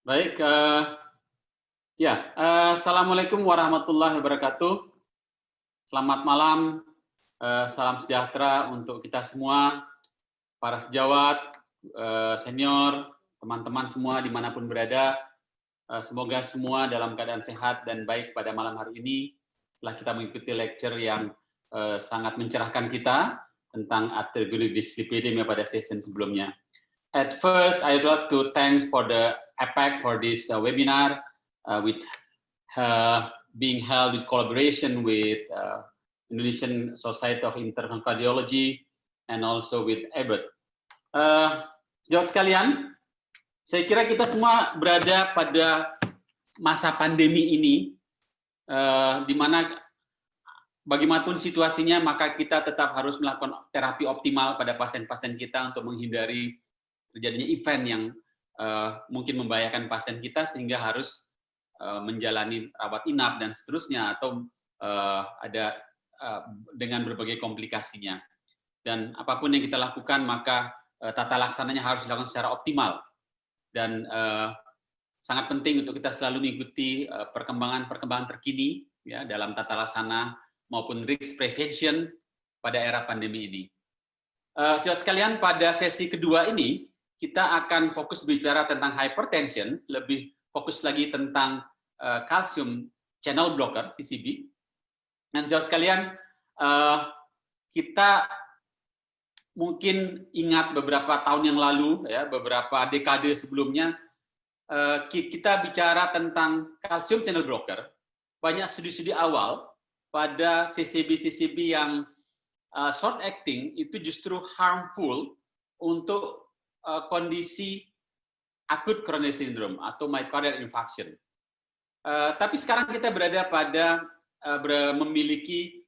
Baik, Assalamualaikum warahmatullahi wabarakatuh. Selamat malam, salam sejahtera untuk kita semua, para sejawat, senior, teman-teman semua dimanapun berada. Semoga semua dalam keadaan sehat dan baik pada malam hari ini setelah kita mengikuti lecture yang sangat mencerahkan kita tentang arteriovenous pada session sebelumnya. At first, I would like to thanks for the APAC for this webinar, which being held with collaboration with Indonesian Society of Internal Cardiology and also with EBRD. Sejawat sekalian, saya kira kita semua berada pada masa pandemi ini, di mana bagaimanapun situasinya, maka kita tetap harus melakukan terapi optimal pada pasien-pasien kita untuk menghindari terjadinya event yang mungkin membahayakan pasien kita sehingga harus menjalani rawat inap dan seterusnya, atau ada dengan berbagai komplikasinya. Dan apapun yang kita lakukan, maka tata laksananya harus dilakukan secara optimal. Dan sangat penting untuk kita selalu mengikuti perkembangan terkini ya dalam tata laksana maupun risk prevention pada era pandemi ini. Saudara sekalian, pada sesi kedua ini kita akan fokus bicara tentang hypertension, lebih fokus lagi tentang calcium channel blocker (CCB). Dan saudara sekalian, kita mungkin ingat beberapa tahun yang lalu, ya, beberapa dekade sebelumnya, kita bicara tentang calcium channel blocker. Banyak studi-studi awal pada CCB yang short acting itu justru harmful untuk kondisi acute coronary syndrome atau myocardial infarction. Tapi sekarang kita berada pada memiliki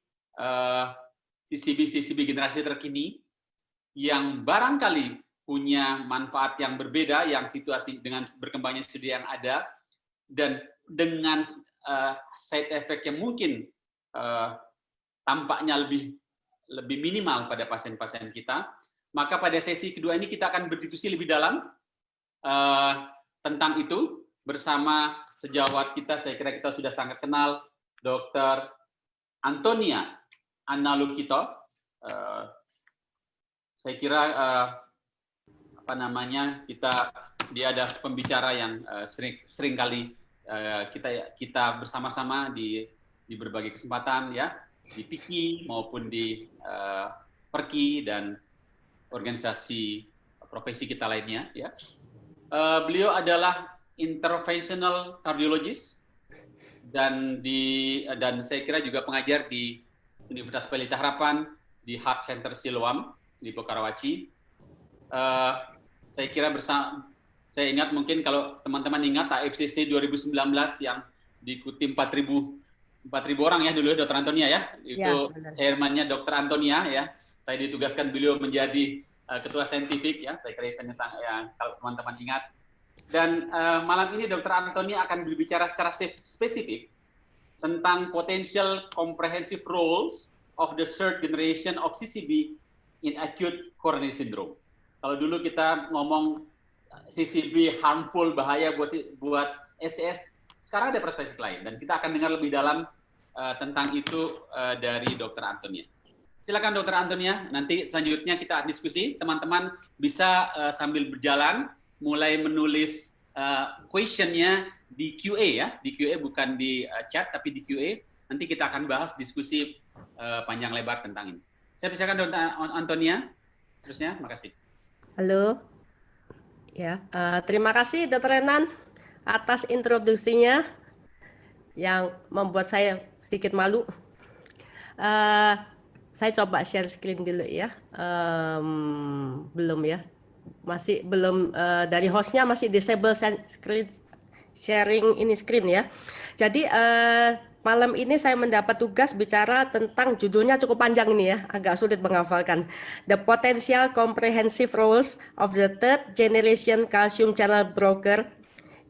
CCB generasi terkini yang barangkali punya manfaat yang berbeda, yang situasi dengan berkembangnya studi yang ada, dan dengan side effect yang mungkin tampaknya lebih minimal pada pasien-pasien kita. Maka pada sesi kedua ini kita akan berdiskusi lebih dalam tentang itu bersama sejawat kita. Saya kira kita sudah sangat kenal, Dr. Antonia Annalukito. Saya kira dia ada pembicara yang sering kali kita bersama-sama di berbagai kesempatan, ya, di PIKI maupun di PERKI dan organisasi profesi kita lainnya, ya. Beliau adalah interventional cardiologist dan saya kira juga pengajar di Universitas Pelita Harapan, di Heart Center Siloam di Karawaci. Saya ingat, mungkin kalau teman-teman ingat AFCC 2019 yang diikuti 4.000 orang ya dulu, Dr. Antonia ya, itu ya, chairman-nya Dr. Antonia ya. Saya ditugaskan beliau menjadi ketua saintifik ya, saya kira ya, kalau teman-teman ingat. Dan malam ini Dr. Antonia akan berbicara secara spesifik tentang potential comprehensive roles of the third generation of CCB in acute coronary syndrome. Kalau dulu kita ngomong CCB harmful, bahaya buat SCS, sekarang ada perspektif lain dan kita akan dengar lebih dalam tentang itu dari Dr. Antonia. Silakan Dr. Antonia, nanti selanjutnya kita diskusi. Teman-teman bisa sambil berjalan mulai menulis question-nya di QA ya, di QA bukan di chat tapi di QA. Nanti kita akan bahas diskusi panjang lebar tentang ini. Saya persilakan Dr. Antonia. Seterusnya, makasih. Halo. Ya, terima kasih Dr. Renan atas introduksinya yang membuat saya sedikit malu. Saya coba share screen dulu ya. Belum ya. Masih belum, dari hostnya masih disable screen sharing ini screen ya. Jadi malam ini saya mendapat tugas bicara tentang, judulnya cukup panjang ini ya, agak sulit menghafalkan. The Potential Comprehensive Roles of the Third Generation Calcium Channel Blocker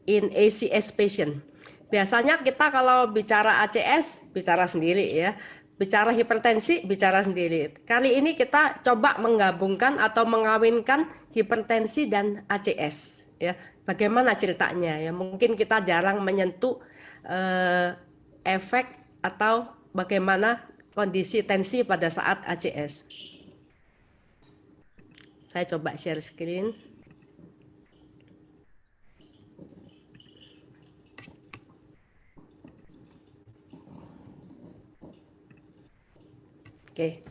in ACS Patient. Biasanya kita kalau bicara ACS bicara sendiri ya, bicara hipertensi bicara sendiri. Kali ini kita coba menggabungkan atau mengawinkan hipertensi dan ACS ya. bagaimana ceritanya ya. Mungkin kita jarang menyentuh efek atau bagaimana kondisi tensi pada saat ACS. Saya coba share screen. Oke,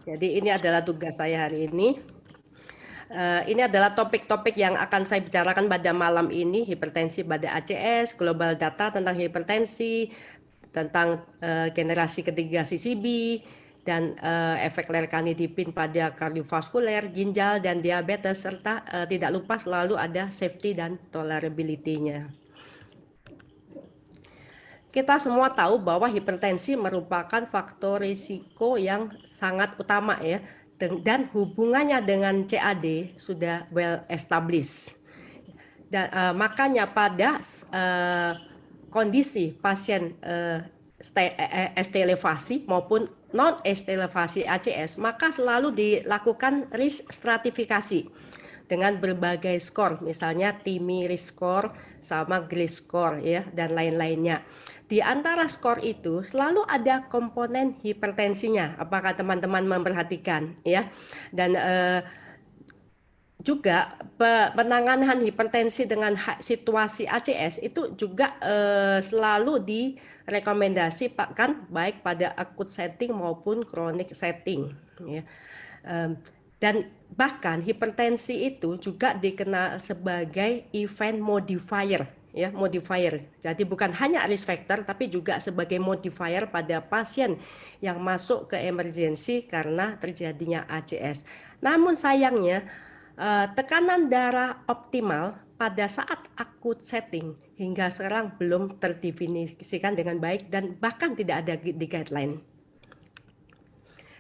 jadi ini adalah tugas saya hari ini. Ini adalah topik-topik yang akan saya bicarakan pada malam ini, hipertensi pada ACS, global data tentang hipertensi, tentang generasi ketiga CCB, dan efek lercanidipin pada kardiovaskuler, ginjal, dan diabetes, serta tidak lupa selalu ada safety dan tolerability-nya. Kita semua tahu bahwa hipertensi merupakan faktor risiko yang sangat utama ya, dan hubungannya dengan CAD sudah well established. Dan makanya pada kondisi pasien ST elevasi maupun non ST elevasi ACS, maka selalu dilakukan risk stratifikasi dengan berbagai skor, misalnya TIMI risk score sama GLIS score ya, dan lain-lainnya. Di antara skor itu selalu ada komponen hipertensinya. Apakah teman-teman memperhatikan ya? Dan juga penanganan hipertensi dengan situasi ACS itu juga selalu direkomendasikan baik pada acute setting maupun chronic setting ya. Dan bahkan hipertensi itu juga dikenal sebagai event modifier ya, modifier. Jadi bukan hanya risk factor tapi juga sebagai modifier pada pasien yang masuk ke emergensi karena terjadinya ACS. Namun sayangnya tekanan darah optimal pada saat akut setting hingga sekarang belum terdefinisikan dengan baik dan bahkan tidak ada di guideline.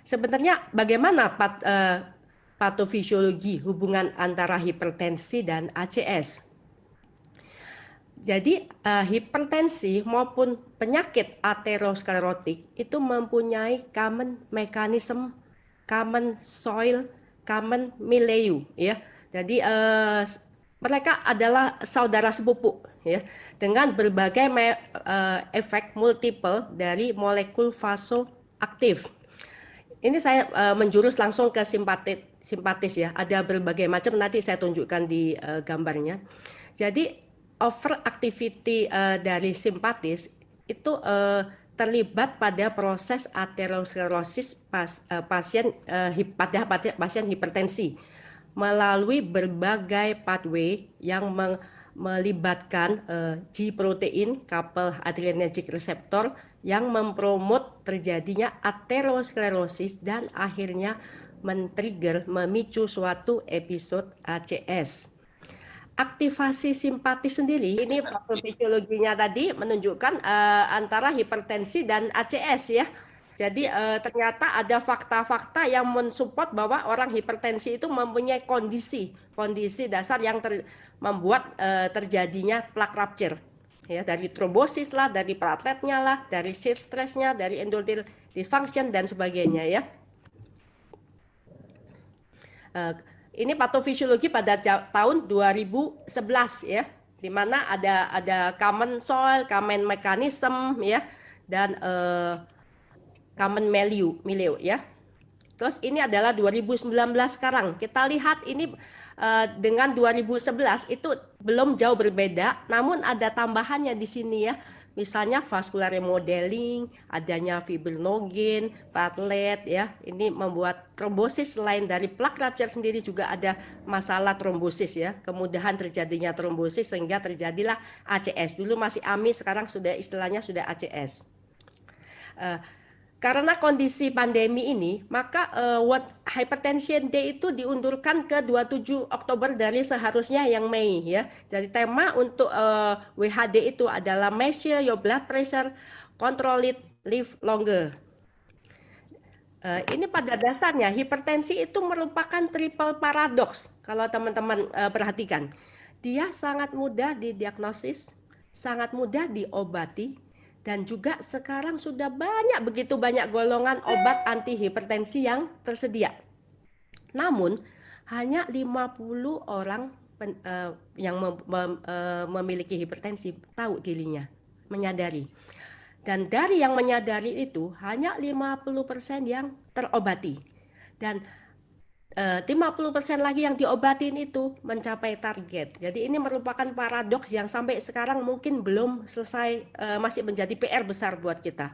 Sebenarnya bagaimana patofisiologi hubungan antara hipertensi dan ACS? Jadi hipertensi maupun penyakit aterosklerotik itu mempunyai common mechanism, common soil, common milieu ya. Jadi mereka adalah saudara sepupu ya, dengan berbagai efek multiple dari molekul vasoaktif. Ini saya menjurus langsung ke simpatis ya. Ada berbagai macam, nanti saya tunjukkan di gambarnya. Jadi overactivity dari simpatis itu terlibat pada proses aterosklerosis pasien hipertensi melalui berbagai pathway yang melibatkan G protein coupled adrenergic receptor yang mempromot terjadinya aterosklerosis dan akhirnya memicu suatu episode ACS. Aktivasi simpatis sendiri, ini patofisiologinya tadi menunjukkan antara hipertensi dan ACS ya. Jadi ternyata ada fakta-fakta yang mensupport bahwa orang hipertensi itu mempunyai kondisi dasar yang membuat terjadinya plaque rupture. Ya, dari trombosis lah, dari plateletnya lah, dari shift stressnya, dari endothelial dysfunction dan sebagainya ya. Ini patofisiologi pada tahun 2011 ya, di mana ada common soil, common mechanism ya, dan common milieu ya. Terus ini adalah 2019 sekarang. Kita lihat ini dengan 2011 itu belum jauh berbeda, namun ada tambahannya di sini ya. Misalnya vascular remodeling, adanya fibrinogen, platelet ya. Ini membuat trombosis. Selain dari plaque rupture sendiri juga ada masalah trombosis ya. Kemudahan terjadinya trombosis sehingga terjadilah ACS. Dulu masih AMI, sekarang sudah istilahnya sudah ACS. Karena kondisi pandemi ini, maka World Hypertension Day itu diundurkan ke 27 Oktober dari seharusnya yang Mei ya. Jadi tema untuk WHD itu adalah measure your blood pressure, control it, live longer. Ini pada dasarnya hipertensi itu merupakan triple paradox. Kalau teman-teman perhatikan, dia sangat mudah didiagnosis, sangat mudah diobati, dan juga sekarang sudah begitu banyak golongan obat anti hipertensi yang tersedia. Namun hanya 50 orang yang memiliki hipertensi tahu dirinya, menyadari. Dan dari yang menyadari itu hanya 50% yang terobati. Dan 50% lagi yang diobatin itu mencapai target. Jadi ini merupakan paradoks yang sampai sekarang mungkin belum selesai, masih menjadi PR besar buat kita.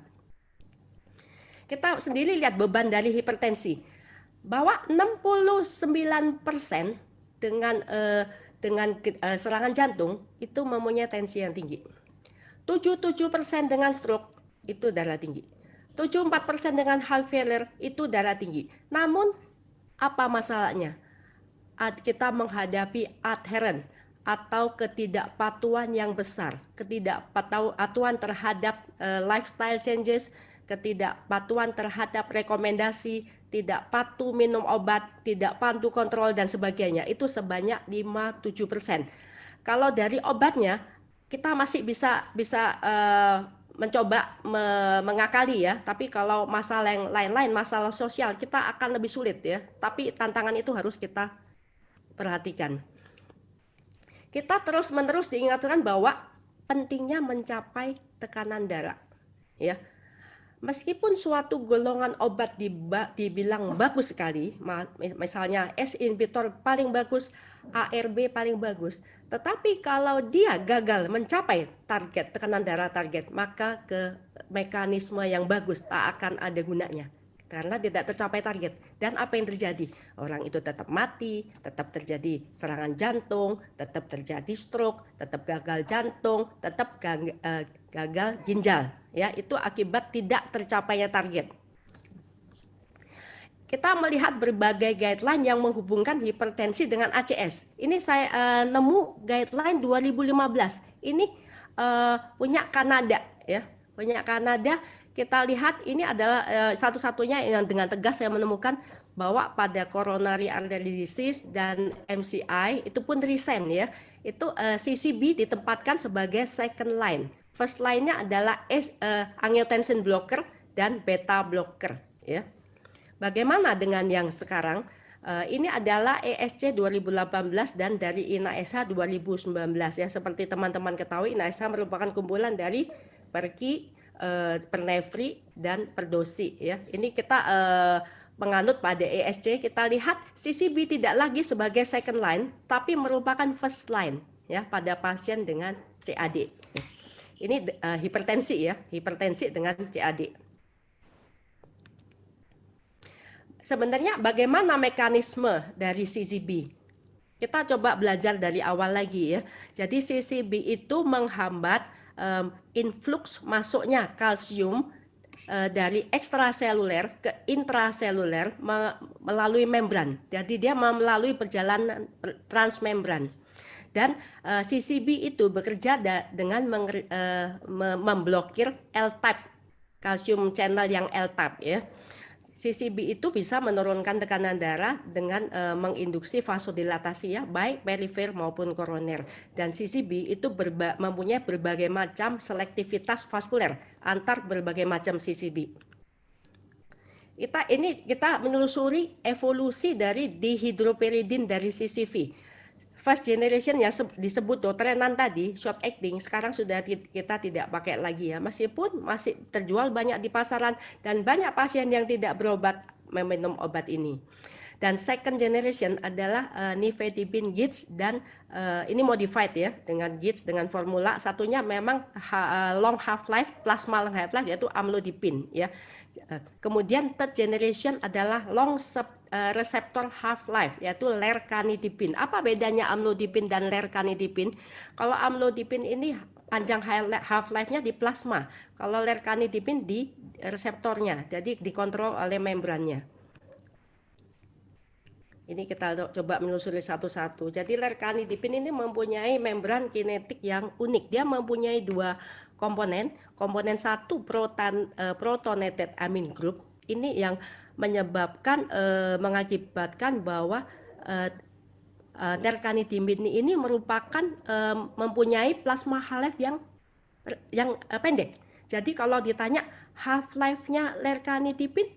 Kita sendiri lihat beban dari hipertensi, bahwa 69% dengan serangan jantung itu mempunyai tensi yang tinggi. 77% dengan stroke itu darah tinggi. 74% dengan heart failure itu darah tinggi. Namun apa masalahnya? Kita menghadapi adherent atau ketidakpatuhan yang besar, ketidakpatuhan terhadap lifestyle changes, ketidakpatuhan terhadap rekomendasi, tidak patuh minum obat, tidak patuh kontrol dan sebagainya. Itu sebanyak 5-7%. Kalau dari obatnya kita masih bisa mencoba mengakali ya, tapi kalau masalah yang lain-lain, masalah sosial, kita akan lebih sulit ya. Tapi tantangan itu harus kita perhatikan. Kita terus-menerus diingatkan bahwa pentingnya mencapai tekanan darah ya. Meskipun suatu golongan obat dibilang bagus sekali, misalnya S inhibitor paling bagus, ARB paling bagus, tetapi kalau dia gagal mencapai target tekanan darah target, maka ke mekanisme yang bagus tak akan ada gunanya karena tidak tercapai target. Dan apa yang terjadi? Orang itu tetap mati, tetap terjadi serangan jantung, tetap terjadi stroke, tetap gagal jantung, tetap gagal ginjal. Ya, itu akibat tidak tercapainya target. Kita melihat berbagai guideline yang menghubungkan hipertensi dengan ACS. Ini saya nemu guideline 2015. Ini punya Kanada ya, punya Kanada. Kita lihat ini adalah satu-satunya yang dengan tegas saya menemukan bahwa pada coronary artery disease dan MCI itu pun recent ya, itu CCB ditempatkan sebagai second line. First line-nya adalah angiotensin blocker dan beta blocker ya. Bagaimana dengan yang sekarang? Ini adalah ESC 2018 dan dari INAESA 2019 ya. Seperti teman-teman ketahui, INAESA merupakan kumpulan dari Perki, Pernefri dan Perdosi ya. Ini kita menganut pada ESC. Kita lihat CCB tidak lagi sebagai second line tapi merupakan first line ya pada pasien dengan CAD. Ini hipertensi ya, hipertensi dengan CAD. Sebenarnya bagaimana mekanisme dari CCB? Kita coba belajar dari awal lagi ya. Jadi CCB itu menghambat influx masuknya kalsium dari ekstraseluler ke intraseluler melalui membran. Jadi dia melalui perjalanan transmembran. Dan CCB itu bekerja dengan memblokir L-type, kalsium channel yang L-type ya. CCB itu bisa menurunkan tekanan darah dengan menginduksi vasodilatasi ya, baik perifer maupun koroner. Dan CCB itu mempunyai berbagai macam selektivitas vaskuler antar berbagai macam CCB. Kita menelusuri evolusi dari dihidropiridin dari CCV. First generation yang disebut Dotrenan tadi, short acting, sekarang sudah kita tidak pakai lagi ya. Meskipun masih terjual banyak di pasaran dan banyak pasien yang tidak berobat meminum obat ini. Dan second generation adalah nifedipine GIDS dan ini modified ya dengan GIDS dengan formula. Satunya memang long half life, plasma long half life yaitu amlodipine ya. Kemudian third generation adalah long reseptor half life yaitu lercanidipine. Apa bedanya amlodipine dan lercanidipine? Kalau amlodipine ini panjang half life-nya di plasma. Kalau lercanidipine di reseptornya. Jadi dikontrol oleh membrannya. Ini kita coba menelusuri satu-satu. Jadi lercanidipine ini mempunyai membran kinetik yang unik. Dia mempunyai dua komponen. Komponen satu protonated amine group. Ini yang mengakibatkan bahwa lercanidipine ini merupakan mempunyai plasma half life yang pendek. Jadi kalau ditanya half life-nya lercanidipine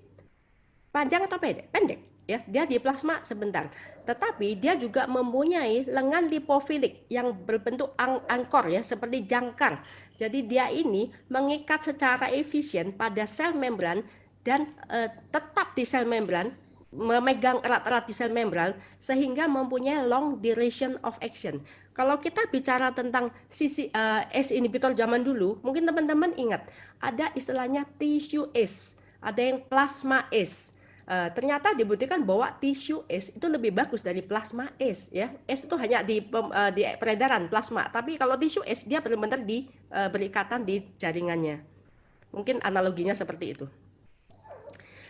panjang atau pendek? Pendek. ya, dia di plasma sebentar. Tetapi dia juga mempunyai lengan lipofilik yang berbentuk angkor ya, seperti jangkar. Jadi dia ini mengikat secara efisien pada sel membran dan tetap di sel membran, memegang erat-erat di sel membran sehingga mempunyai long duration of action. Kalau kita bicara tentang sisi ACE inhibitor zaman dulu, mungkin teman-teman ingat ada istilahnya tissue ACE, ada yang plasma ACE. Ternyata dibuktikan bahwa tisu ACE itu lebih bagus dari plasma ACE ya. ACE itu hanya di peredaran plasma, tapi kalau tisu ACE dia benar-benar berikatan di jaringannya. Mungkin analoginya seperti itu.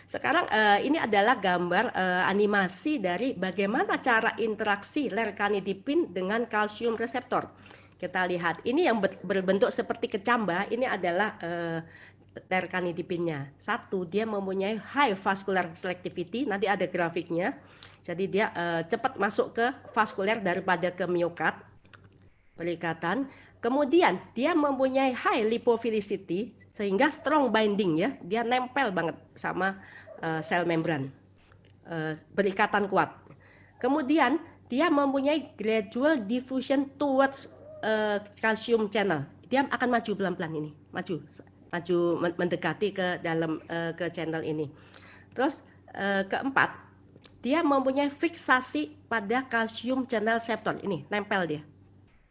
Sekarang ini adalah gambar animasi dari bagaimana cara interaksi lercanidipin dengan kalsium reseptor. Kita lihat ini yang berbentuk seperti kecambah, ini adalah lercanidipinnya. Satu, dia mempunyai high vascular selectivity, nanti ada grafiknya. Jadi dia cepat masuk ke vaskuler daripada ke miokard, perikatan. Kemudian dia mempunyai high lipophilicity sehingga strong binding ya, dia nempel banget sama sel membran, berikatan kuat. Kemudian dia mempunyai gradual diffusion towards calcium channel. Dia akan maju pelan-pelan ini, maju mendekati ke dalam ke channel ini. Terus keempat, dia mempunyai fiksasi pada calcium channel receptor. Ini nempel dia.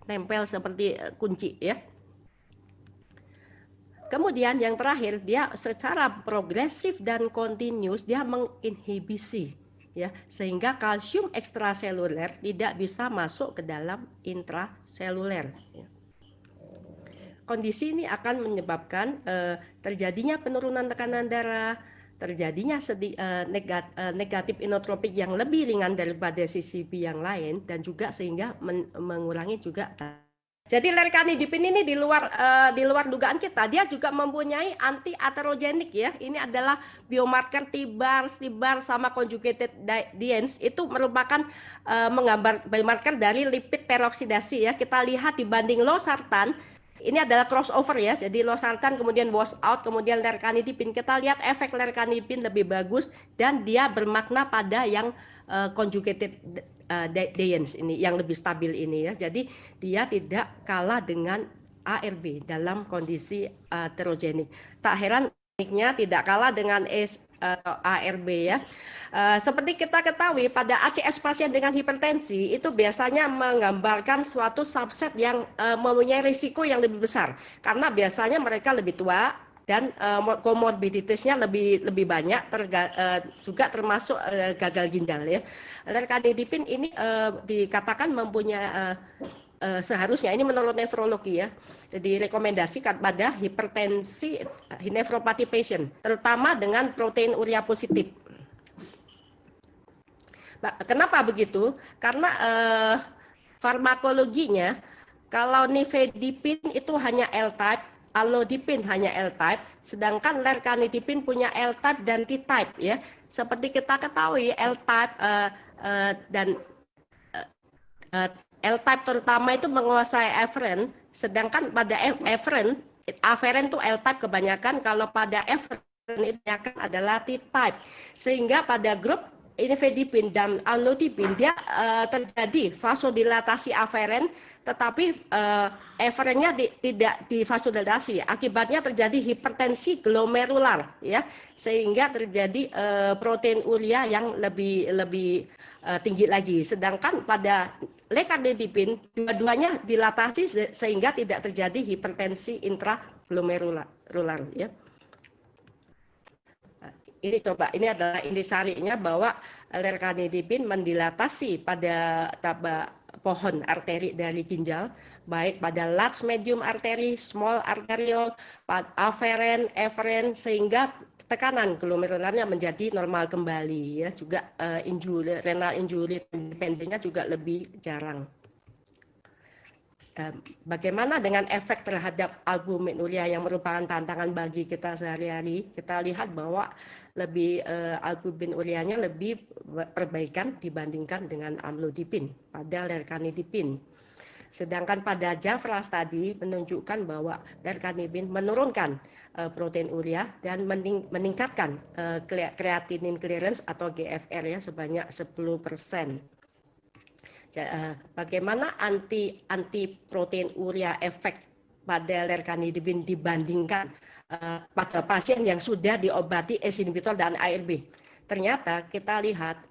Nempel seperti kunci ya. Kemudian yang terakhir, dia secara progresif dan continuous dia menginhibisi ya, sehingga kalsium ekstraseluler tidak bisa masuk ke dalam intraseluler ya. Kondisi ini akan menyebabkan terjadinya penurunan tekanan darah, terjadinya negatif inotropik yang lebih ringan daripada CCB yang lain, dan juga sehingga mengurangi juga. Jadi lercanidipin ini di luar dugaan kita, dia juga mempunyai anti aterogenik ya. Ini adalah biomarker T-bar sama conjugated dienes, itu merupakan menggambar biomarker dari lipid peroksidasi ya. Kita lihat dibanding losartan, ini adalah crossover ya. Jadi losartan kemudian wash out, kemudian lercanidipin. Kita lihat efek lercanidipin lebih bagus dan dia bermakna pada yang conjugated dienes ini, yang lebih stabil ini ya. Jadi dia tidak kalah dengan ARB dalam kondisi heterogenik. Tak heran tekniknya tidak kalah dengan ARB ya. Seperti kita ketahui pada ACS pasien dengan hipertensi itu biasanya menggambarkan suatu subset yang mempunyai risiko yang lebih besar karena biasanya mereka lebih tua dan komorbiditasnya lebih banyak, juga termasuk gagal ginjal ya. Lercanidipin ini dikatakan mempunyai seharusnya ini menurut nefrologi ya. Jadi rekomendasikan pada hipertensi nefropati patient, terutama dengan protein urea positif. Kenapa begitu? Karena farmakologinya kalau nifedipin itu hanya L-type, alnodipin hanya L-type, sedangkan lercanidipin punya L-type dan T-type ya. Seperti kita ketahui L-type dan L-type terutama itu menguasai afferent, sedangkan pada afferent itu L-type kebanyakan, kalau pada afferent itu adalah T-type. Sehingga pada grup nifedipin dan alnodipin dia terjadi vasodilatasi afferent, tetapi efferentnya tidak divasodilatasi. Akibatnya terjadi hipertensi glomerular ya, sehingga terjadi protein urea yang lebih tinggi lagi. Sedangkan pada lercanidipin dua-duanya dilatasi sehingga tidak terjadi hipertensi intraglomerular ya. Ini adalah intisarinya bahwa lercanidipin mendilatasi pada pohon arteri dari ginjal, baik pada large medium artery, small arteriole, afferent, efferent, sehingga tekanan glomerularnya menjadi normal kembali ya. Juga renal injury independennya juga lebih jarang. Bagaimana dengan efek terhadap albuminuria yang merupakan tantangan bagi kita sehari-hari? Kita lihat bahwa albuminurianya lebih perbaikan dibandingkan dengan amlodipin pada lercanidipin. Sedangkan pada JAFRA tadi menunjukkan bahwa lercanidipin menurunkan protein urea dan meningkatkan creatinine clearance atau GFR ya sebanyak 10%. Bagaimana anti protein urea efek pada lercanidipin dibandingkan pada pasien yang sudah diobati ACE inhibitor dan ARB? Ternyata kita lihat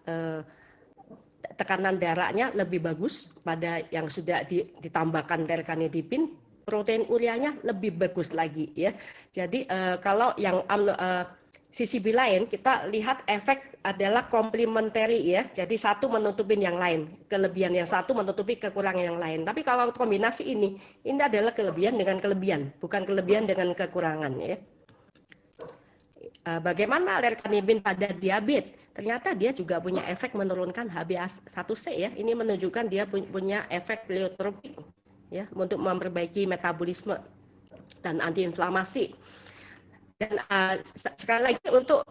tekanan darahnya lebih bagus pada yang sudah ditambahkan lercanidipin, protein ureanya lebih bagus lagi ya. Jadi kalau yang CCB lain kita lihat efek adalah complementary ya. Jadi satu menutupin yang lain, kelebihan yang satu menutupi kekurangan yang lain. Tapi kalau kombinasi ini adalah kelebihan dengan kelebihan, bukan kelebihan dengan kekurangan ya. Bagaimana lercanidipin pada diabetes? Ternyata dia juga punya efek menurunkan HbA1c ya. Ini menunjukkan dia punya efek pleiotropic ya untuk memperbaiki metabolisme dan antiinflamasi. Dan sekali lagi untuk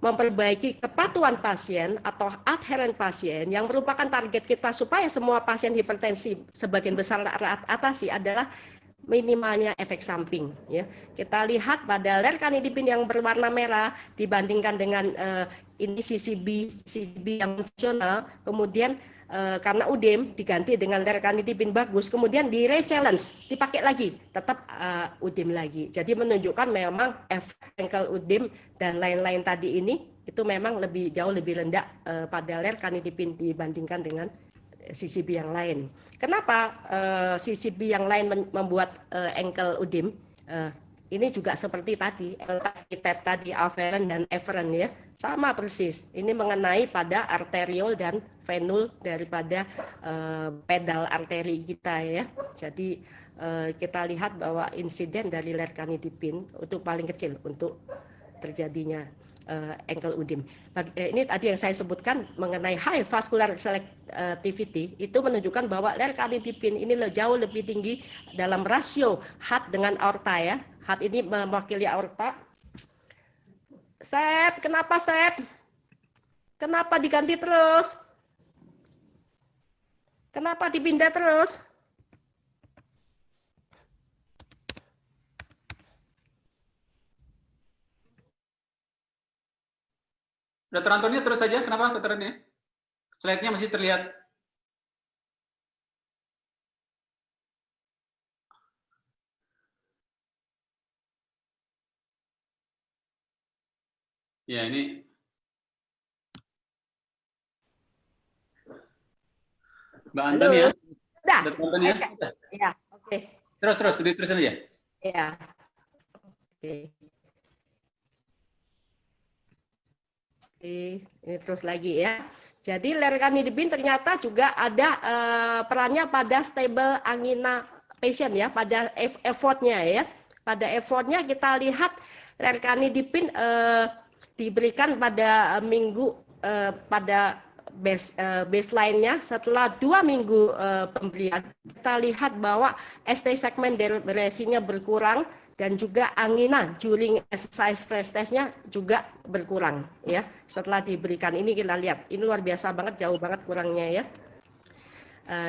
memperbaiki kepatuhan pasien atau adherent pasien yang merupakan target kita supaya semua pasien hipertensi sebagian besar atasi adalah minimalnya efek samping ya. Kita lihat pada lercanidipin yang berwarna merah dibandingkan dengan ini CCB yang fungsional, kemudian karena UDEM diganti dengan lercanidipin bagus, kemudian di re-challenge dipakai lagi, tetap UDEM lagi. Jadi menunjukkan memang efek ankle UDEM dan lain-lain tadi ini itu memang jauh lebih rendah pada lercanidipin dibandingkan dengan CCB yang lain. Kenapa CCB yang lain membuat ankle UDEM? Ini juga seperti tadi, L-type tadi, afferent dan efferent ya, sama persis. Ini mengenai pada arteriol dan venul daripada pedal arteri kita ya. Jadi kita lihat bahwa insiden dari lercanidipin itu paling kecil untuk terjadinya ankle UDEM. Ini tadi yang saya sebutkan mengenai high vascular selectivity itu menunjukkan bahwa lercanidipin ini jauh lebih tinggi dalam rasio heart dengan aorta ya. Heart ini mewakili aorta. Sep, kenapa Sep? Kenapa diganti terus? Kenapa dipindah terus? Dr. Antonio terus saja, kenapa Dr. Antonio? Slide-nya masih terlihat. Ya, ini. Mbak Antonia. Sudah. Dr. Antonia. Ya, oke. Terus, diterusin aja. Ya. Oke. Ini terus lagi ya. Jadi lercanidipin ternyata juga ada perannya pada stable angina patient ya, pada effortnya ya. Pada effortnya kita lihat lercanidipin diberikan pada minggu pada baseline-nya setelah 2 minggu pemberian. Kita lihat bahwa ST segmen durasinya berkurang dan juga angina during exercise stress test-nya juga berkurang ya. Setelah diberikan ini kita lihat, ini luar biasa banget, jauh banget kurangnya ya.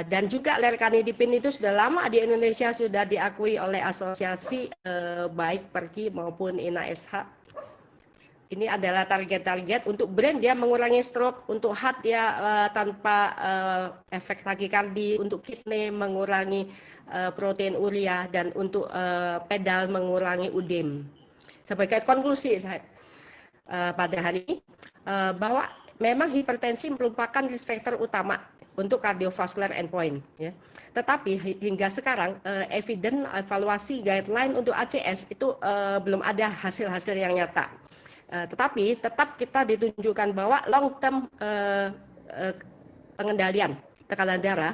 Dan juga lercanidipin itu sudah lama di Indonesia sudah diakui oleh asosiasi baik PERKI maupun INASH. Ini adalah target-target untuk brain dia mengurangi stroke, untuk heart dia tanpa efek takikardi, untuk kidney mengurangi protein urea, dan untuk pedal mengurangi UDEM. Sebagai konklusi pada hari ini bahwa memang hipertensi merupakan risk factor utama untuk cardiovascular endpoint ya. Tetapi hingga sekarang evidence evaluasi guideline untuk ACS itu belum ada hasil-hasil yang nyata. Tetapi tetap kita ditunjukkan bahwa long term pengendalian tekanan darah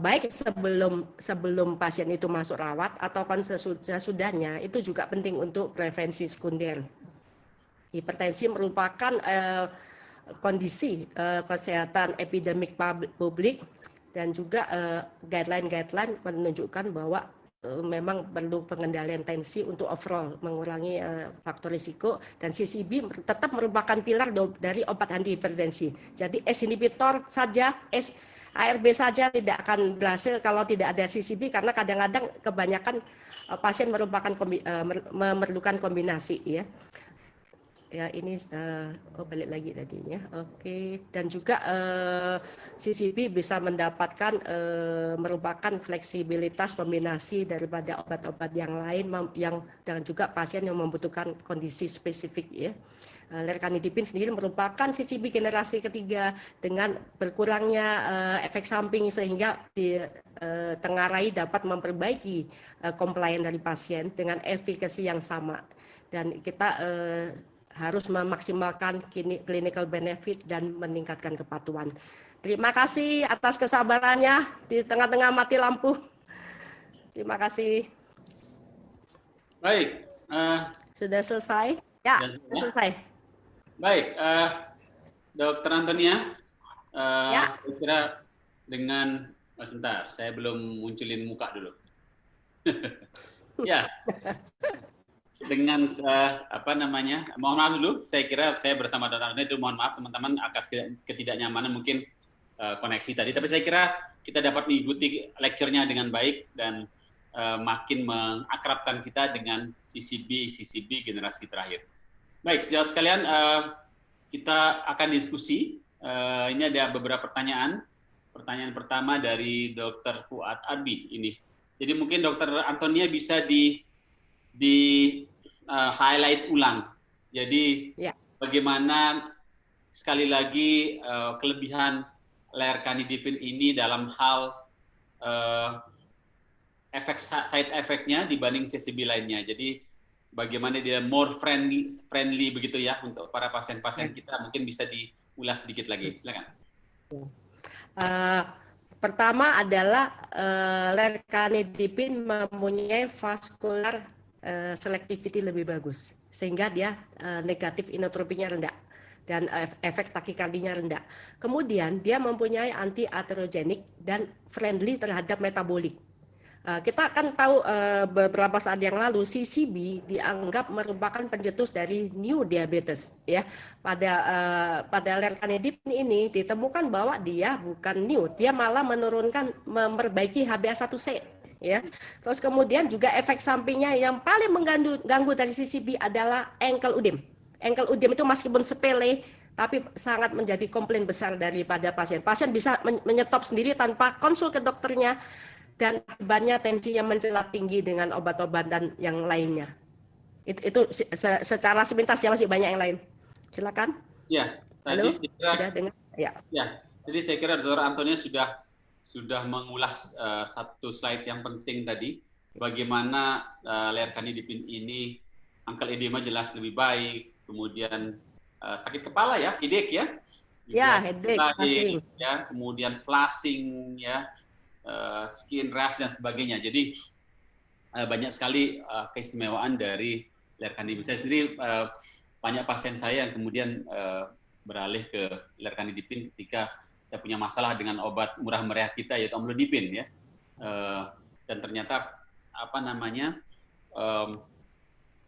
baik sebelum pasien itu masuk rawat ataupun sesudahnya itu juga penting untuk prevensi sekunder. Hipertensi merupakan kondisi kesehatan epidemik publik dan juga guideline menunjukkan bahwa memang perlu pengendalian tensi untuk overall mengurangi faktor risiko, dan CCB tetap merupakan pilar dari obat antihipertensi. Jadi ACE inhibitor saja, ARB saja tidak akan berhasil kalau tidak ada CCB, karena kadang-kadang kebanyakan pasien memerlukan kombinasi ya. Ya ini balik lagi tadinya. Oke, dan juga CCB bisa mendapatkan merupakan fleksibilitas kombinasi daripada obat-obat yang lain dan juga pasien yang membutuhkan kondisi spesifik ya. Lercanidipin sendiri merupakan CCB generasi ketiga dengan berkurangnya efek samping sehingga ditengarai dapat memperbaiki compliance dari pasien dengan efikasi yang sama, dan kita harus memaksimalkan clinical benefit dan meningkatkan kepatuhan. Terima kasih atas kesabarannya di tengah-tengah mati lampu. Terima kasih. Baik. Sudah selesai? Ya, sudah selesai. Baik, Dr. Antonia, ya. saya kira dengan sebentar, saya belum munculin muka dulu. Ya. Dengan mohon maaf dulu, saya kira saya bersama Dr. Antonia itu mohon maaf teman-teman atas ketidaknyamanan mungkin koneksi tadi, tapi saya kira kita dapat mengikuti lecture-nya dengan baik dan makin mengakrabkan kita dengan CCB generasi terakhir. Baik, sejauh sekalian kita akan diskusi. Ini ada beberapa pertanyaan. Pertanyaan pertama dari Dr. Fuad Arbi ini. Jadi mungkin Dr. Antonia bisa di highlight ulang. Jadi bagaimana sekali lagi kelebihan lercanidipin ini dalam hal efek side effect-nya dibanding CCB lainnya. Jadi bagaimana dia more friendly begitu ya untuk para pasien-pasien kita, mungkin bisa diulas sedikit lagi. Silakan. Pertama adalah lercanidipin mempunyai vascular selectivity lebih bagus, sehingga dia negatif inotropinya rendah dan efek takikardinya rendah. Kemudian dia mempunyai anti atherogenik dan friendly terhadap metabolik. Kita akan tahu beberapa saat yang lalu CCB dianggap merupakan pencetus dari new diabetes ya. Pada lercanidipin ini ditemukan bahwa dia bukan new, dia malah memperbaiki HbA1c ya. Terus kemudian juga efek sampingnya yang paling mengganggu dari CCB adalah ankle udem. Ankle udem itu meskipun sepele tapi sangat menjadi komplain besar daripada pasien. Pasien bisa menyetop sendiri tanpa konsul ke dokternya, dan akibatnya tensinya mencelat tinggi dengan obat-obatan yang lainnya. Itu secara sepintas ya, masih banyak yang lain. Silakan. Ya, tadi halo, saya kira, sudah dengar? Ya. Jadi saya kira Dr. Antonia sudah mengulas satu slide yang penting tadi, bagaimana lercanidipin ini ankle edema jelas lebih baik, kemudian sakit kepala ya, headache ya. Ya, headache, ya, kemudian flushing ya, skin rash dan sebagainya. Jadi banyak sekali keistimewaan dari lercanidipin. Saya sendiri banyak pasien saya yang kemudian beralih ke lercanidipin ketika kita punya masalah dengan obat murah meriah kita yaitu amlodipin ya. Dan ternyata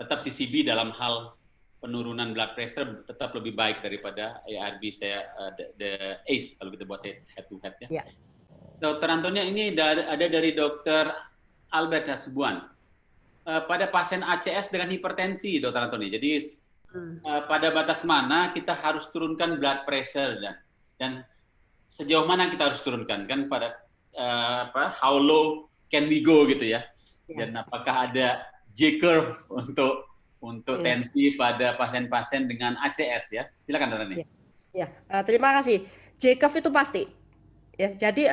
tetap CCB dalam hal penurunan blood pressure tetap lebih baik daripada ARB the ACE kalau kita buat head to head ya. Dr. Antonia, ini ada dari Dr. Albert Hasibuan. Pada pasien ACS dengan hipertensi, Dr. Antonia. Jadi pada batas mana kita harus turunkan blood pressure dan sejauh mana kita harus turunkan, kan pada how low can we go gitu ya. Dan apakah ada J-curve untuk tensi pada pasien-pasien dengan ACS ya. Silakan Dr. Antonia. Ya, terima kasih. J-curve itu pasti. Ya, jadi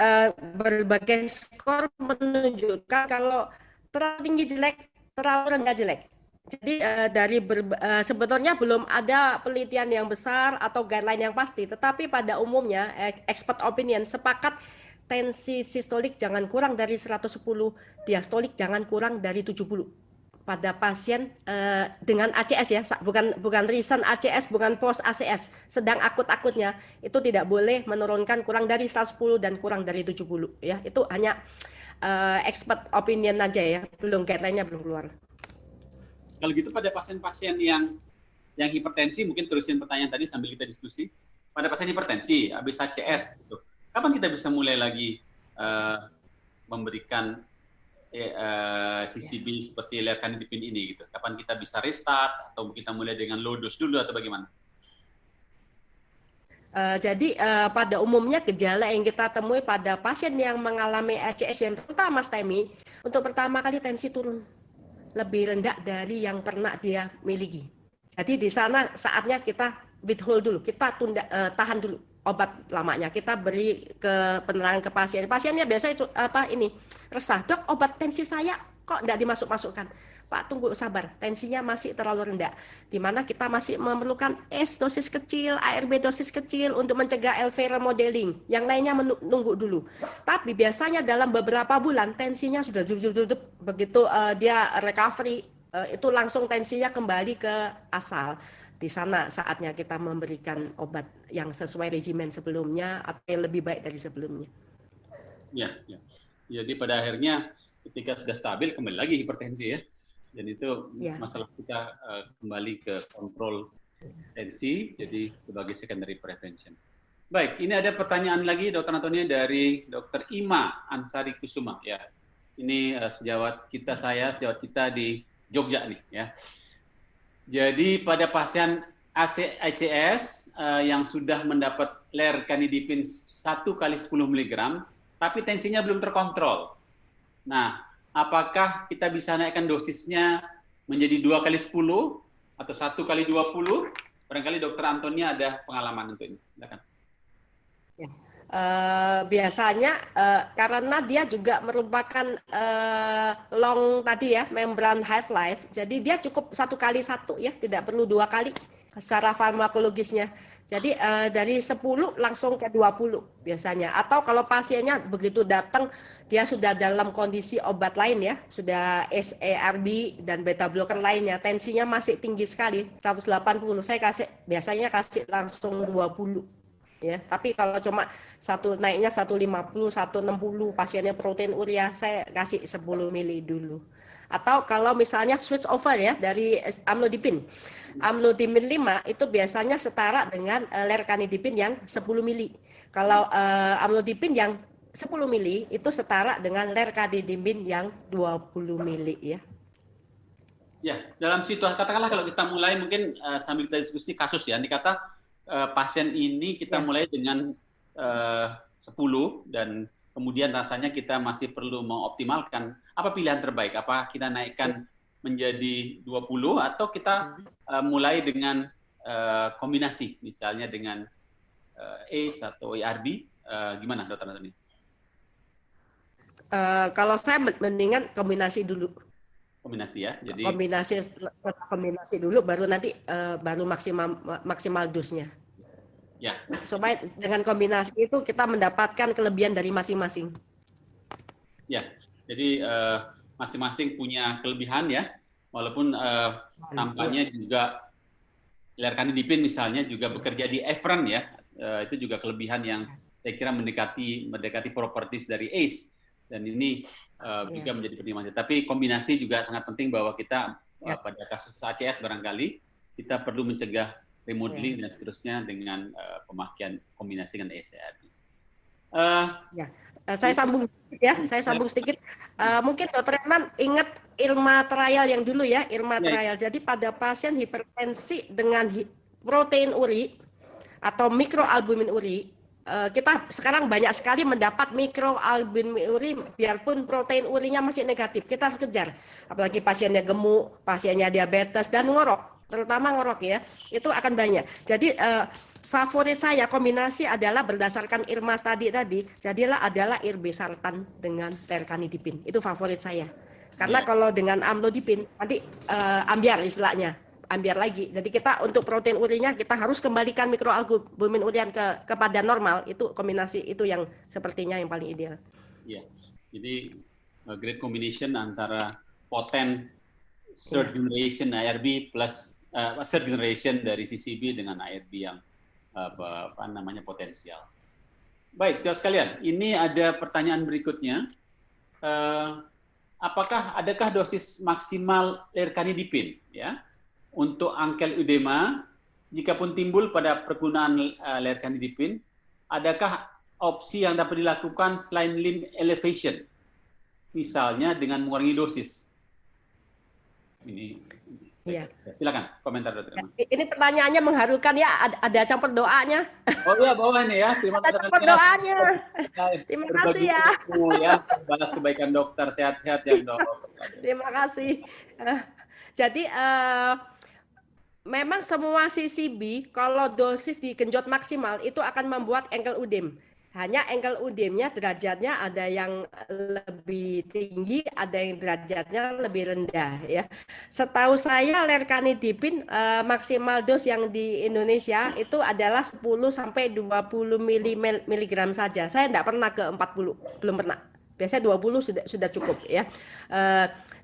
berbagai skor menunjukkan kalau terlalu tinggi jelek, terlalu rendah jelek. Jadi sebetulnya belum ada penelitian yang besar atau guideline yang pasti, tetapi pada umumnya expert opinion sepakat tensi sistolik jangan kurang dari 110, diastolik jangan kurang dari 70 pada pasien dengan ACS ya, bukan recent ACS, bukan post ACS, sedang akut-akutnya itu tidak boleh menurunkan kurang dari 110 dan kurang dari 70 ya. Itu hanya expert opinion aja ya, belum guideline-nya belum keluar. Kalau gitu pada pasien-pasien yang hipertensi, mungkin terusin pertanyaan tadi sambil kita diskusi. Pada pasien hipertensi habis ACS gitu. kapan kita bisa mulai lagi memberikan CCB seperti lercanidipin ini gitu? Kapan kita bisa restart atau kita mulai dengan low dose dulu atau bagaimana? Jadi pada umumnya gejala yang kita temui pada pasien yang mengalami ACS yang terutama Mas Temi, untuk pertama kali tensi turun lebih rendah dari yang pernah dia miliki. Jadi di sana saatnya kita withhold dulu, kita tahan dulu obat lamanya, kita beri ke penerangan ke pasien. Pasiennya biasa itu resah, dok obat tensi saya kok tidak dimasuk-masukkan. Pak, tunggu sabar, tensinya masih terlalu rendah. Di mana kita masih memerlukan ACE dosis kecil, ARB dosis kecil untuk mencegah LV remodeling. Yang lainnya menunggu dulu. Tapi biasanya dalam beberapa bulan tensinya sudah begitu dia recovery, itu langsung tensinya kembali ke asal. Di sana saatnya kita memberikan obat yang sesuai regimen sebelumnya atau yang lebih baik dari sebelumnya. Ya. Jadi pada akhirnya ketika sudah stabil kembali lagi hipertensi ya. Dan itu masalah kita kembali ke kontrol tensi, jadi sebagai secondary prevention. Baik, ini ada pertanyaan lagi, Dr. Antonia, dari Dr. Ima Ansari Kusuma. Ya, ini sejawat kita di Jogja nih. Ya. Jadi pada pasien ACS yang sudah mendapat lercanidipin 1 kali 10 mg, tapi tensinya belum terkontrol. Nah, apakah kita bisa naikkan dosisnya menjadi 2 kali 10 atau 1 kali 20? Barangkali Dr. Antonia ada pengalaman untuk ini. Silakan. Ya. Biasanya karena dia juga merupakan long tadi ya, membran half life, jadi dia cukup 1 kali 1 ya, tidak perlu 2 kali secara farmakologisnya. Jadi dari 10 langsung ke 20 biasanya. Atau kalau pasiennya begitu datang dia sudah dalam kondisi obat lain ya, sudah ARB dan beta blocker lainnya, tensinya masih tinggi sekali, 180. Saya biasanya kasih langsung 20. Ya, tapi kalau cuma naiknya 150, 160, pasiennya protein urea, saya kasih 10 mili dulu. Atau kalau misalnya switch over ya dari amlodipin. Amlodipin 5 itu biasanya setara dengan lercanidipin yang 10 mili. Kalau amlodipin yang 10 mili itu setara dengan lercanidipin yang 20 mili ya. Ya, dalam situasi katakanlah kalau kita mulai mungkin sambil kita diskusi kasus ya, dikata pasien ini kita mulai dengan 10 dan kemudian rasanya kita masih perlu mengoptimalkan, apa pilihan terbaik? Apa kita naikkan menjadi 20 atau kita mulai dengan kombinasi, misalnya dengan ACE atau ARB? Gimana, Dr. Anthony? Kalau saya mendingan kombinasi dulu. Kombinasi ya, jadi kombinasi dulu, baru nanti baru maksimal dosnya. Ya. Supaya dengan kombinasi itu kita mendapatkan kelebihan dari masing-masing. Ya, jadi masing-masing punya kelebihan ya, walaupun nampaknya juga lercanidipin misalnya juga bekerja di efferent ya, itu juga kelebihan yang saya kira mendekati properties dari ACE, dan ini juga menjadi pertimbangan. Tapi kombinasi juga sangat penting bahwa kita pada kasus ACS barangkali kita perlu mencegah remodeling dan seterusnya dengan pemakaian kombinasi dengan ACE-ARB. Saya sambung sedikit. Mungkin Dr. Renan ingat IRMA trial yang dulu ya, IRMA trial. Jadi pada pasien hipertensi dengan protein uri atau mikroalbumin uri, kita sekarang banyak sekali mendapat mikroalbumin uri biarpun protein urinya masih negatif. Kita harus kejar. Apalagi pasiennya gemuk, pasiennya diabetes dan ngorok, terutama ngorok ya, itu akan banyak. Jadi favorit saya kombinasi adalah berdasarkan IRMA tadi, jadilah adalah irbesartan dengan lercanidipin. Itu favorit saya. Karena kalau dengan amlodipin nanti ambiar istilahnya, ambiar lagi. Jadi kita untuk protein urinya kita harus kembalikan mikroalbumin urian kepada normal. Itu kombinasi itu yang sepertinya yang paling ideal. Iya. Jadi great combination antara poten third generation ARB plus third generation dari CCB dengan ARB yang potensial. Baik, saudara sekalian, ini ada pertanyaan berikutnya. Adakah dosis maksimal lercanidipin ya untuk angioedema jika pun timbul pada penggunaan lercanidipin? Adakah opsi yang dapat dilakukan selain limb elevation, misalnya dengan mengurangi dosis. Ini, Iya. silakan komentar dokter. Ini pertanyaannya mengharukan ya, ada campur doanya. Oh iya, bawah ini ya. Terima Ada kasih campur doanya. Terima kasih berbagi ya. ilmu ya, balas kebaikan dokter, sehat-sehat ya dok. Terima kasih. Jadi memang semua CCB kalau dosis digenjot maksimal itu akan membuat ankle udem. Hanya ankle udemnya derajatnya ada yang lebih tinggi, ada yang derajatnya lebih rendah ya. Setahu saya lercanidipin maksimal dos yang di Indonesia itu adalah 10 sampai 20 miligram saja. Saya tidak pernah ke 40, belum pernah. Biasanya 20 sudah cukup ya.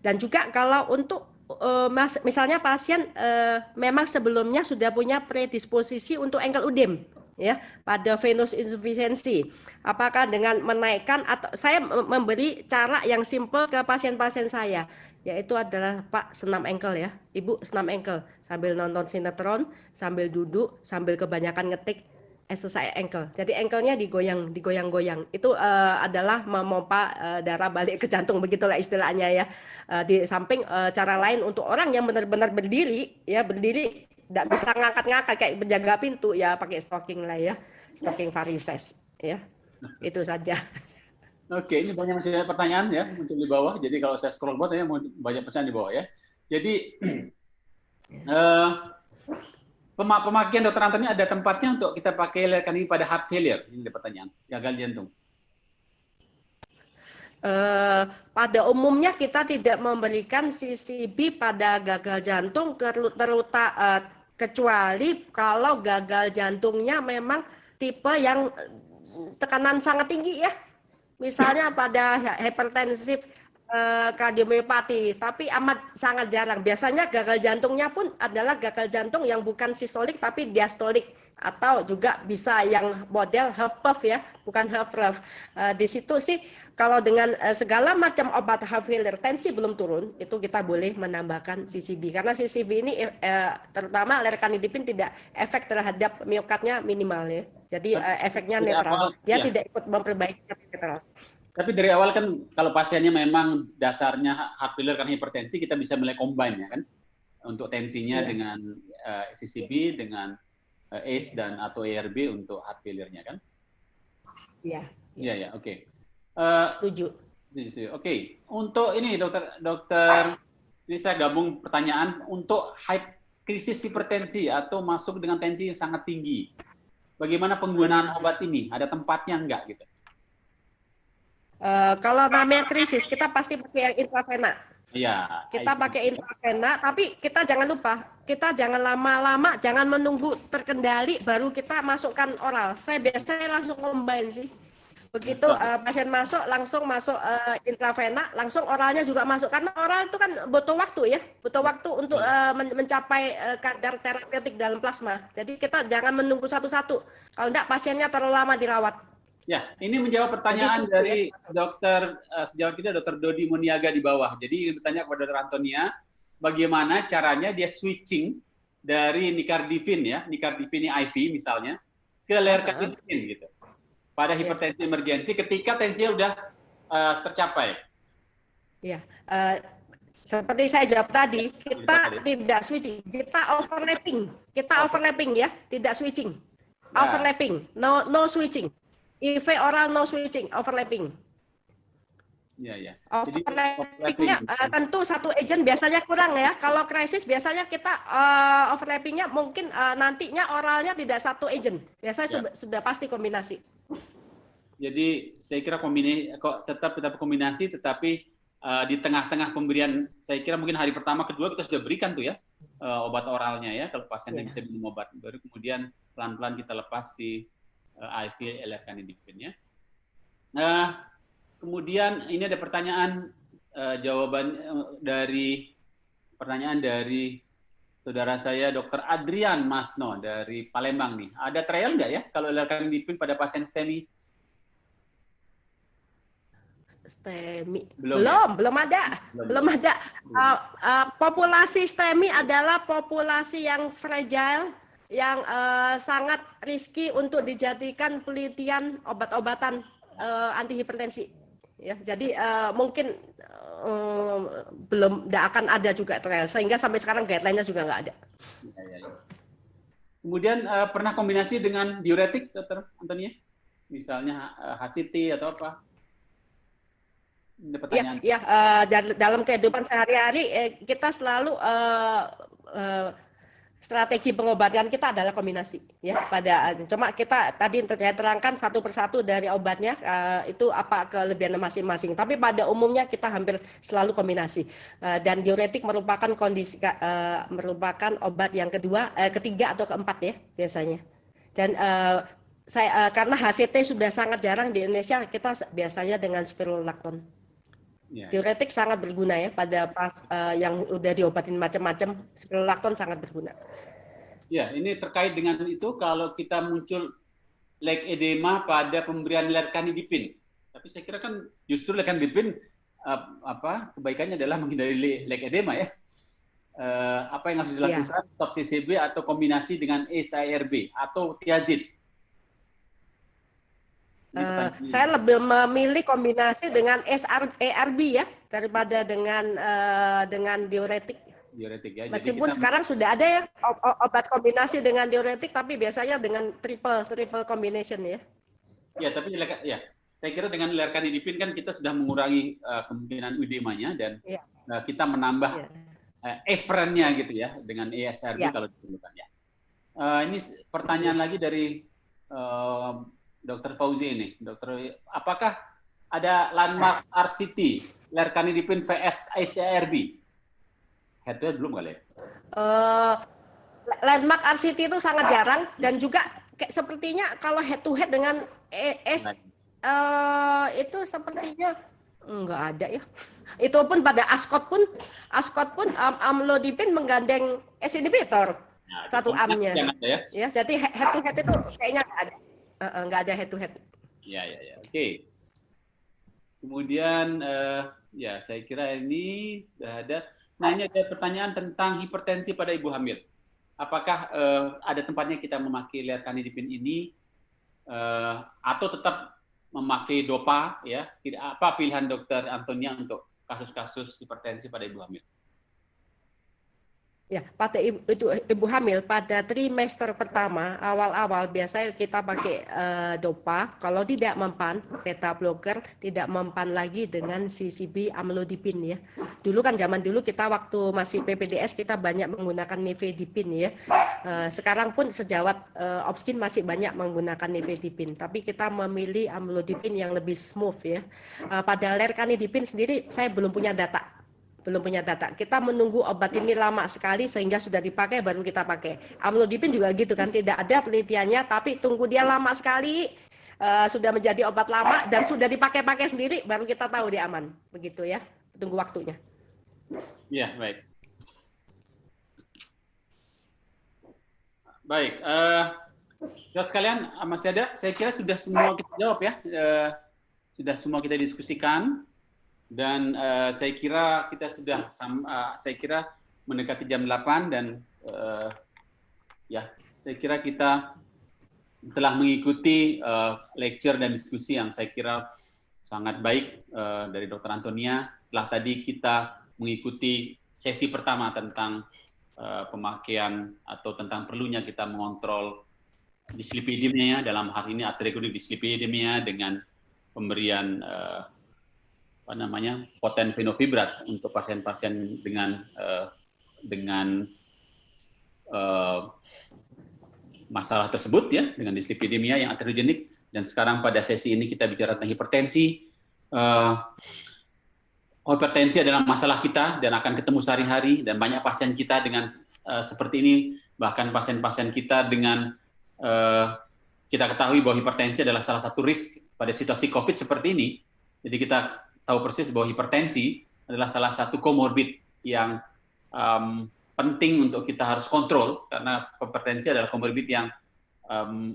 Dan juga kalau untuk misalnya pasien memang sebelumnya sudah punya predisposisi untuk ankle udem ya pada venous insufficiency, apakah dengan menaikkan atau saya memberi cara yang simple ke pasien-pasien saya, yaitu adalah Pak senam ankle ya, Ibu senam ankle sambil nonton sinetron, sambil duduk, sambil kebanyakan ngetik exercise ankle. Jadi ankle-nya digoyang-goyang. Itu adalah memompa darah balik ke jantung, begitulah istilahnya ya. Di samping cara lain untuk orang yang benar-benar berdiri ya, berdiri tidak bisa ngangkat-ngangkat kayak penjaga pintu ya, pakai stocking lah ya, stocking varises ya. Itu saja. Oke, ini masih banyak pertanyaan ya muncul di bawah. Jadi kalau saya scroll bawah ya banyak pertanyaan di bawah ya. Jadi pemakaian dokter Antoni ada tempatnya untuk kita pakai lercanidipin pada heart failure. Ini ada pertanyaan, gagal jantung. Pada umumnya kita tidak memberikan CCB pada gagal jantung kecuali kalau gagal jantungnya memang tipe yang tekanan sangat tinggi ya. Misalnya pada hipertensif kardiomiopati, tapi amat sangat jarang. Biasanya gagal jantungnya pun adalah gagal jantung yang bukan sistolik tapi diastolik, atau juga bisa yang model half puff ya, bukan half rough. Di situ sih kalau dengan segala macam obat heart failure, tensi belum turun, itu kita boleh menambahkan CCB karena CCB ini terutama lercanidipin tidak efek terhadap miokardnya minimal ya. Jadi efeknya netral. Dia tidak ikut memperbaiki netral. Tapi dari awal kan kalau pasiennya memang dasarnya heart failure karena hipertensi, kita bisa mulai combine ya kan, untuk tensinya dengan CCB, dengan ACE dan atau ARB untuk heart failure-nya kan? Iya. Iya ya, oke. Setuju. Oke. Untuk ini dokter, ini saya gabung pertanyaan untuk krisis hipertensi atau masuk dengan tensi yang sangat tinggi. Bagaimana penggunaan obat ini? Ada tempatnya enggak gitu? Kalau namanya krisis, kita pasti pakai yang intravena. Iya. Kita pakai intravena, tapi kita jangan lupa, kita jangan lama-lama, jangan menunggu terkendali baru kita masukkan oral. Saya biasanya langsung combine sih. Begitu pasien masuk, langsung masuk intravena, langsung oralnya juga masuk. Karena oral itu kan butuh waktu ya, butuh waktu untuk mencapai kadar terapeutik dalam plasma. Jadi kita jangan menunggu satu-satu. Kalau enggak, pasiennya terlalu lama dirawat. Ya, ini menjawab pertanyaan dari dokter sejawat kita, dokter Dodi Muniaga di bawah. Jadi bertanya kepada dokter Antonia, bagaimana caranya dia switching dari nicardipin ya, nicardipin IV misalnya, ke lercanidipin gitu. Pada hipertensi emergensi ketika tensinya udah tercapai. Iya, seperti saya jawab tadi, kita tidak switching, kita overlapping ya, tidak switching, overlapping, no switching. IV oral no switching, overlapping. Ya. Overlappingnya tentu satu agent biasanya kurang ya. Kalau krisis biasanya kita overlappingnya mungkin nantinya oralnya tidak satu agent. Biasanya sudah pasti kombinasi. Jadi saya kira tetap kombinasi, tetapi di tengah-tengah pemberian, saya kira mungkin hari pertama, kedua kita sudah berikan tuh ya obat oralnya ya, kalau pasiennya bisa minum obat. Baru kemudian pelan-pelan kita lepas si IV lercanidipin ya. Kemudian ini ada pertanyaan jawaban dari pertanyaan dari saudara saya Dr. Adrian Masno dari Palembang nih. Ada trial nggak ya kalau lercanidipin pada pasien STEMI? STEMI belum ada. Populasi STEMI adalah populasi yang fragile yang sangat risky untuk dijadikan penelitian obat-obatan anti hipertensi. Ya, jadi mungkin belum tidak akan ada juga trial, sehingga sampai sekarang guideline-nya juga nggak ada. Ya. Kemudian pernah kombinasi dengan diuretik, Dokter Antonia? Misalnya HCT atau apa? Ini pertanyaan. Ya, dalam kehidupan sehari-hari kita selalu strategi pengobatan kita adalah kombinasi ya. Cuma kita tadi saya terangkan satu persatu dari obatnya itu apa kelebihan masing-masing. Tapi pada umumnya kita hampir selalu kombinasi. Dan diuretik merupakan merupakan obat yang ketiga atau keempat ya biasanya. Dan karena HCT sudah sangat jarang di Indonesia, kita biasanya dengan spironolactone. Ya. Diuretik sangat berguna ya pada yang udah diobatin macam-macam, spironolactone sangat berguna. Ya, ini terkait dengan itu kalau kita muncul leg edema pada pemberian lercanidipin. Tapi saya kira kan justru lercanidipin kebaikannya adalah menghindari leg edema ya. Apa yang harus dilakukan? Ya. Stop CCB atau kombinasi dengan ACE-ARB atau thiazid. Saya lebih memilih kombinasi dengan ARB ya daripada dengan diuretik. Diuretik ya. Meskipun sekarang sudah ada ya obat kombinasi dengan diuretik, tapi biasanya dengan triple combination ya. Ya, tapi ya saya kira dengan lercanidipin kan kita sudah mengurangi kemungkinan edemanya dan kita menambah efrennya gitu ya dengan ASRB kalau diperlukan ya. Ini pertanyaan lagi dari Dr. Fauzi ini, Dokter, apakah ada landmark RCT, lercanidipin vs ACE-ARB? Head to head belum kali ya? Landmark RCT itu sangat jarang dan juga sepertinya kalau head to head dengan itu sepertinya nggak ada ya. Itu pun pada ASCOT pun amlodipin menggandeng ACE inhibitor satu amnya. Ya, jadi head to head itu kayaknya nggak ada. Nggak ada head to head. Ya. Oke. Kemudian ya saya kira ini sudah ada. Nah, ini ada pertanyaan tentang hipertensi pada ibu hamil. Apakah ada tempatnya kita memakai lercanidipin ini atau tetap memakai dopa ya? Apa pilihan Dokter Antonia untuk kasus-kasus hipertensi pada ibu hamil? Ya, pada ibu hamil pada trimester pertama awal-awal biasanya kita pakai dopa. Kalau tidak mempan, beta blocker, tidak mempan lagi dengan CCB amlodipin ya. Dulu kan zaman dulu kita waktu masih PPDS kita banyak menggunakan nifedipin ya. Sekarang pun sejawat Opskin masih banyak menggunakan nifedipin, tapi kita memilih amlodipin yang lebih smooth ya. Pada lercanidipin sendiri saya belum punya data. Kita menunggu obat ini lama sekali sehingga sudah dipakai baru kita pakai. Amlodipin juga gitu kan, tidak ada penelitiannya tapi tunggu dia lama sekali sudah menjadi obat lama dan sudah dipakai-pakai sendiri baru kita tahu dia aman. Begitu ya, tunggu waktunya. Iya, baik. Baik, saudara sekalian masih ada? Saya kira sudah semua kita jawab ya, sudah semua kita diskusikan. Dan saya kira kita sudah saya kira mendekati jam 8 dan ya saya kira kita telah mengikuti lecture dan diskusi yang saya kira sangat baik dari Dr. Antonia. Setelah tadi kita mengikuti sesi pertama tentang pemakaian atau tentang perlunya kita mengontrol dislipidemia dalam hal ini atherogenic dislipidemia dengan pemberian poten fenofibrat untuk pasien-pasien dengan masalah tersebut ya, dengan dislipidemia yang aterogenik. Dan sekarang pada sesi ini kita bicara tentang hipertensi. Hipertensi adalah masalah kita dan akan ketemu sehari-hari, dan banyak pasien kita dengan seperti ini, bahkan pasien-pasien kita dengan kita ketahui bahwa hipertensi adalah salah satu risk pada situasi COVID seperti ini. Jadi kita tahu persis bahwa hipertensi adalah salah satu komorbid yang penting untuk kita harus kontrol, karena hipertensi adalah komorbid yang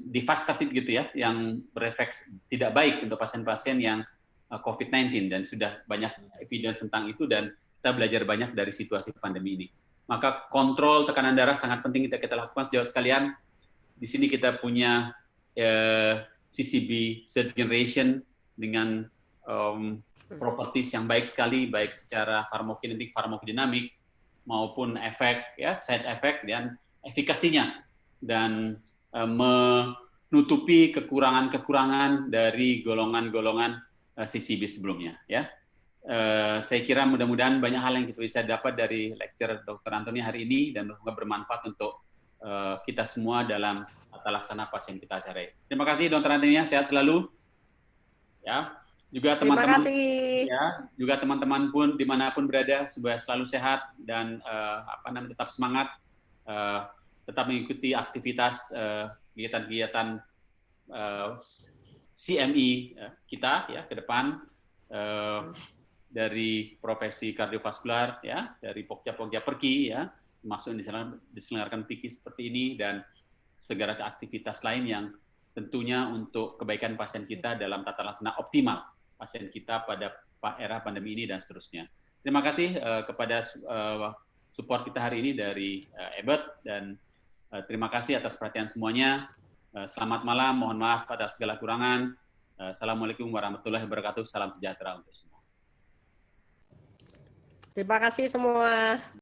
devastatif gitu ya, yang berefek tidak baik untuk pasien-pasien yang COVID-19, dan sudah banyak evidence tentang itu dan kita belajar banyak dari situasi pandemi ini. Maka kontrol tekanan darah sangat penting kita lakukan sejauh sekalian. di sini kita punya CCB third generation dengan properties yang baik sekali, baik secara farmakokinetik, farmakodinamik maupun efek, ya, side effect dan efikasinya, dan menutupi kekurangan-kekurangan dari golongan-golongan CCB sebelumnya. Ya, saya kira mudah-mudahan banyak hal yang kita bisa dapat dari lecture Dr. Antoni hari ini dan bermanfaat untuk kita semua dalam tata laksana pasien kita sehari. Terima kasih Dr. Antoni, sehat selalu. Ya, juga Terima teman-teman, kasih. ya, juga teman-teman pun dimanapun berada supaya selalu sehat dan tetap semangat, tetap mengikuti aktivitas kegiatan-kegiatan CME kita ya ke depan, dari profesi kardiovaskular, ya, dari Pokja-Pokja Perki, ya, termasuk diselenggarakan PIKI seperti ini, dan segala aktivitas lain yang tentunya untuk kebaikan pasien kita dalam tata laksana optimal pasien kita pada era pandemi ini dan seterusnya. Terima kasih kepada support kita hari ini dari Ebert, dan terima kasih atas perhatian semuanya. Selamat malam, mohon maaf atas segala kurangan. Assalamualaikum warahmatullahi wabarakatuh. Salam sejahtera untuk semua. Terima kasih semua.